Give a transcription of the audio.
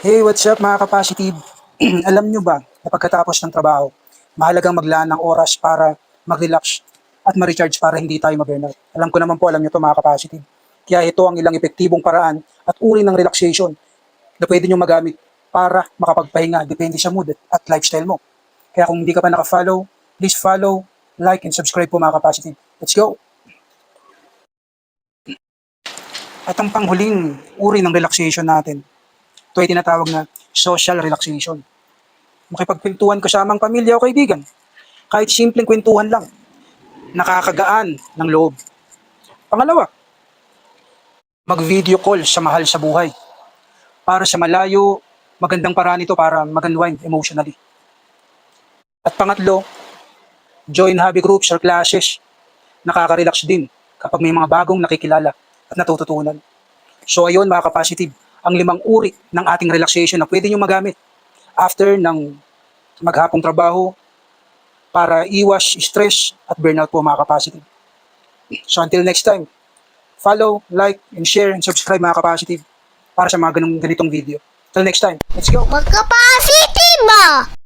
Hey, what's up mga kapasitive? Alam nyo ba na pagkatapos ng trabaho, mahalagang maglaan ng oras para mag-relax at ma-recharge para hindi tayo ma-burnout. Alam ko naman po, alam nyo to mga kapasitive. Kaya ito ang ilang epektibong paraan at uri ng relaxation na pwede nyo magamit para makapagpahinga depende sa mood at lifestyle mo. Kaya kung hindi ka pa naka-follow, please follow, like, and subscribe po mga kapasitive. Let's go! At ang panghuling uri ng relaxation natin, ito ay tinatawag na social relaxation. Makipagkwentuhan kasamang pamilya o kaibigan. Kahit simpleng kwentuhan lang, nakakagaan ng loob. Pangalawa, mag-video call sa mahal sa buhay. Para sa malayo, magandang paraan ito para mag-unwind emotionally. At pangatlo, join hobby groups or classes. Nakaka-relax din kapag may mga bagong nakikilala at natututunan. So ayun mga kapasitive, ang 5 uri ng ating relaxation na pwede nyo magamit after ng maghapong trabaho para iwas stress at burnout po mga kapasitive. So until next time, follow, like, and share, and subscribe mga kapasitive para sa mga ganitong video. Till next time, let's go! Magka-positive ba?